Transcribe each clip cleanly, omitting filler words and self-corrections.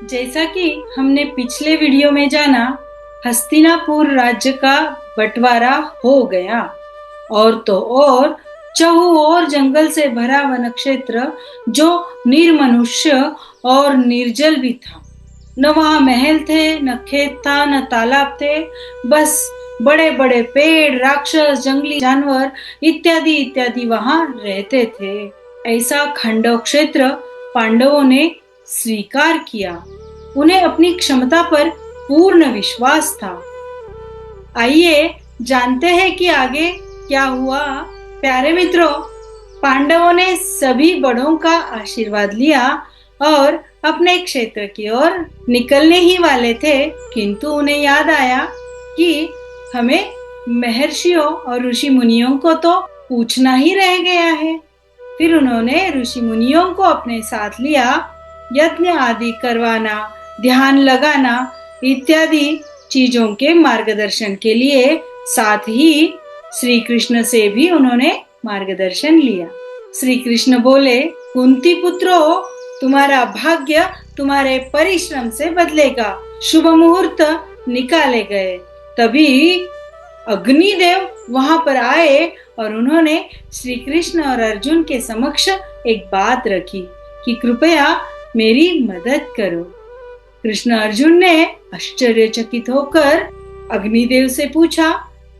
जैसा कि हमने पिछले वीडियो में जाना, हस्तिनापुर राज्य का बंटवारा हो गया और तो और चहुओं ओर जंगल से भरा वन क्षेत्र जो निर्मनुष्य और निर्जल भी था। न वहां महल थे, न खेत था, न तालाब थे, बस बड़े बड़े पेड़, राक्षस, जंगली जानवर इत्यादि इत्यादि वहां रहते थे। ऐसा खंडव क्षेत्र पांडवों ने स्वीकार किया। उन्हें अपनी क्षमता पर पूर्ण विश्वास था। आइए जानते हैं कि आगे क्या हुआ। प्यारे मित्रों, पांडवों ने सभी बड़ों का आशीर्वाद लिया और अपने क्षेत्र की ओर निकलने ही वाले थे, किंतु उन्हें याद आया कि हमें महर्षियों और ऋषि मुनियों को तो पूछना ही रह गया है। फिर उन्होंने ऋषि मुनियों को अपने साथ लिया। यज्ञ आदि करवाना, ध्यान लगाना इत्यादि चीजों के मार्गदर्शन के लिए, साथ ही श्री कृष्ण से भी उन्होंने मार्गदर्शन लिया। श्री कृष्ण बोले, कुंती पुत्रो, तुम्हारा भाग्य तुम्हारे परिश्रम से बदलेगा। शुभ मुहूर्त निकाले गए। तभी अग्निदेव वहां पर आए और उन्होंने श्री कृष्ण और अर्जुन के समक्ष एक बात रखी कि कृपया मेरी मदद करो। कृष्ण अर्जुन ने आश्चर्यचकित होकर अग्निदेव से पूछा,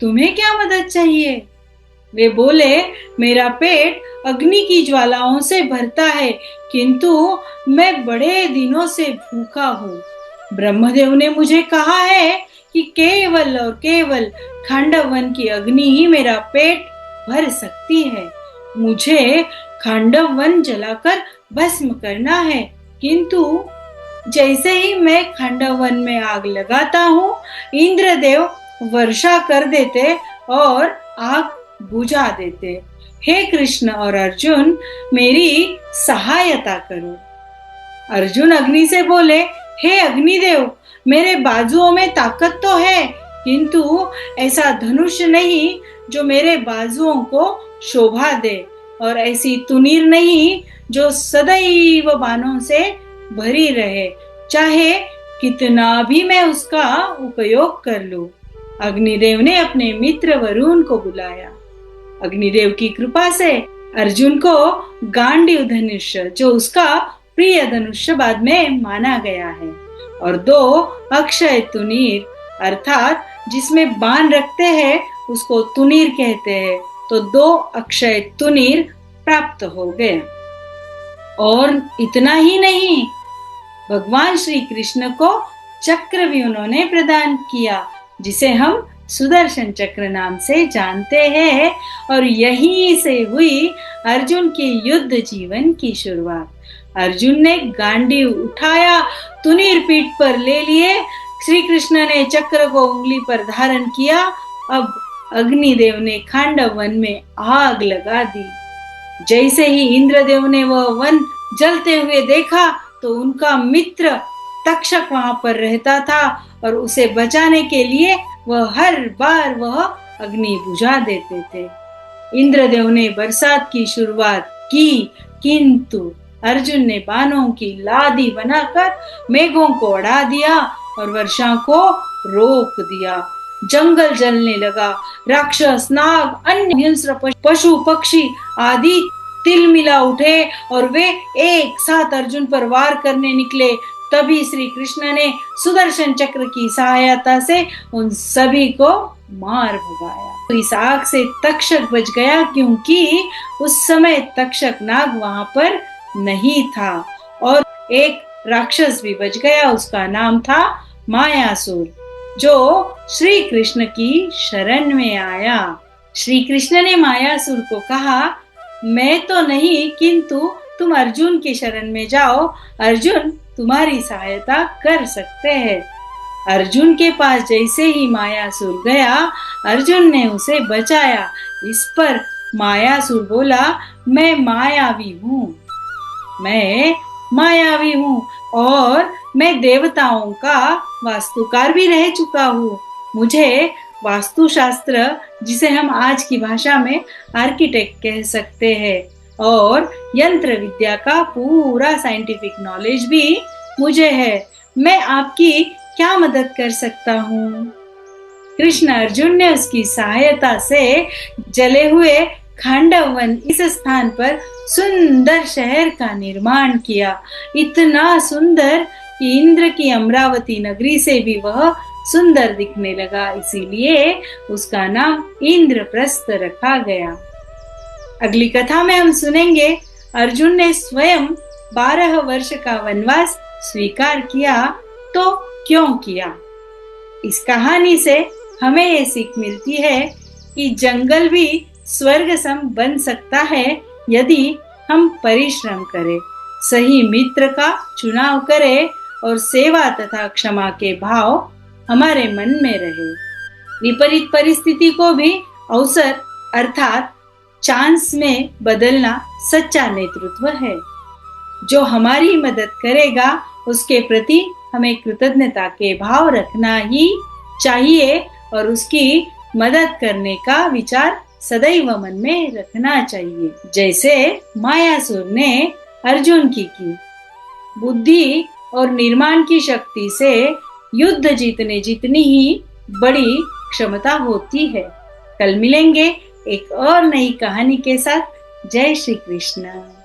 तुम्हें क्या मदद चाहिए? वे बोले, मेरा पेट अग्नि की ज्वालाओं से भरता है, किंतु मैं बड़े दिनों से भूखा हूँ। ब्रह्मदेव ने मुझे कहा है कि केवल और केवल खांडव वन की अग्नि ही मेरा पेट भर सकती है। मुझे खांडव वन जलाकर भस्म करना है, किंतु जैसे ही मैं खांडव वन में आग लगाता हूँ, इंद्रदेव वर्षा कर देते और आग बुझा देते। हे कृष्ण और अर्जुन, मेरी सहायता करो। अर्जुन अग्नि से बोले, हे अग्निदेव, मेरे बाजुओं में ताकत तो है, किंतु ऐसा धनुष नहीं जो मेरे बाजुओं को शोभा दे, और ऐसी तुनीर नहीं जो सदैव बाणों से भरी रहे, चाहे कितना भी मैं उसका उपयोग कर लूं। अग्निदेव ने अपने मित्र वरुण को बुलाया। अग्निदेव की कृपा से अर्जुन को गांडीव धनुष, जो उसका प्रिय धनुष बाद में माना गया है, और 2 अक्षय तुनीर, अर्थात जिसमें बाण रखते हैं उसको तुनीर कहते हैं, तो 2 अक्षय तुनीर प्राप्त हो गए। और इतना ही नहीं, भगवान श्री कृष्ण को चक्र भी उन्होंने प्रदान किया, जिसे हम सुदर्शन चक्र नाम से जानते हैं, और यहीं से हुई अर्जुन के युद्ध जीवन की शुरुआत। अर्जुन ने गांडीव उठाया, तुनीर पीठ पर ले लिए, श्री कृष्ण ने चक्र को उंगली पर धारण किया। अब अग्निदेव ने खांडव वन में आग लगा दी। जैसे ही इंद्रदेव ने वह वन जलते हुए देखा, तो उनका मित्र तक्षक वहां पर रहता था और उसे बचाने के लिए वह हर बार वह अग्नि बुझा देते थे। इंद्रदेव ने बरसात की शुरुआत की, किंतु अर्जुन ने बाणों की लादी बनाकर मेघों को उड़ा दिया और वर्षा को रोक दिया। जंगल जलने लगा। राक्षस, नाग, अन्य हिंस्र पशु पक्षी आदि तिलमिला उठे और वे एक साथ अर्जुन पर वार करने निकले। तभी श्री कृष्ण ने सुदर्शन चक्र की सहायता से उन सभी को मार भगाया। तो इस आग से तक्षक बच गया, क्योंकि उस समय तक्षक नाग वहां पर नहीं था, और एक राक्षस भी बच गया, उसका नाम था मायासुर, जो श्री कृष्ण की शरण में आया। श्री कृष्ण ने मायासुर को कहा, मैं तो नहीं, किंतु तुम अर्जुन की शरण में जाओ, अर्जुन तुम्हारी सहायता कर सकते हैं। अर्जुन के पास जैसे ही मायासुर गया, अर्जुन ने उसे बचाया। इस पर मायासुर बोला, मैं मायावी हूँ और मैं देवताओं का वास्तुकार भी रह चुका हूँ। मुझे वास्तुशास्त्र, जिसे हम आज की भाषा में आर्किटेक्ट कह सकते हैं, और यंत्र विद्या का पूरा साइंटिफिक नॉलेज भी मुझे है, मैं आपकी क्या मदद कर सकता हूँ। कृष्ण अर्जुन ने उसकी सहायता से जले हुए खांडव वन इस स्थान पर सुंदर शहर का निर्माण किया, इतना सुंदर कि इंद्र की अमरावती नगरी से भी वह सुंदर दिखने लगा, इसीलिए उसका नाम इंद्रप्रस्थ रखा गया। अगली कथा में हम सुनेंगे अर्जुन ने स्वयं 12 वर्ष का वनवास स्वीकार किया तो क्यों किया। इस कहानी से हमें ये सीख मिलती है कि जंगल भी स्वर्ग सम बन सकता है यदि हम परिश्रम करें, सही मित्र का चुनाव करें और सेवा तथा क्षमा के भाव हमारे मन में रहे। विपरीत परिस्थिति को भी अवसर अर्थात चांस में बदलना सच्चा नेतृत्व है। जो हमारी मदद करेगा उसके प्रति हमें कृतज्ञता के भाव रखना ही चाहिए और उसकी मदद करने का विचार सदैव मन में रखना चाहिए, जैसे मायासुर ने अर्जुन की। बुद्धि और निर्माण की शक्ति से युद्ध जीतने जितनी ही बड़ी क्षमता होती है। कल मिलेंगे एक और नई कहानी के साथ। जय श्री कृष्ण।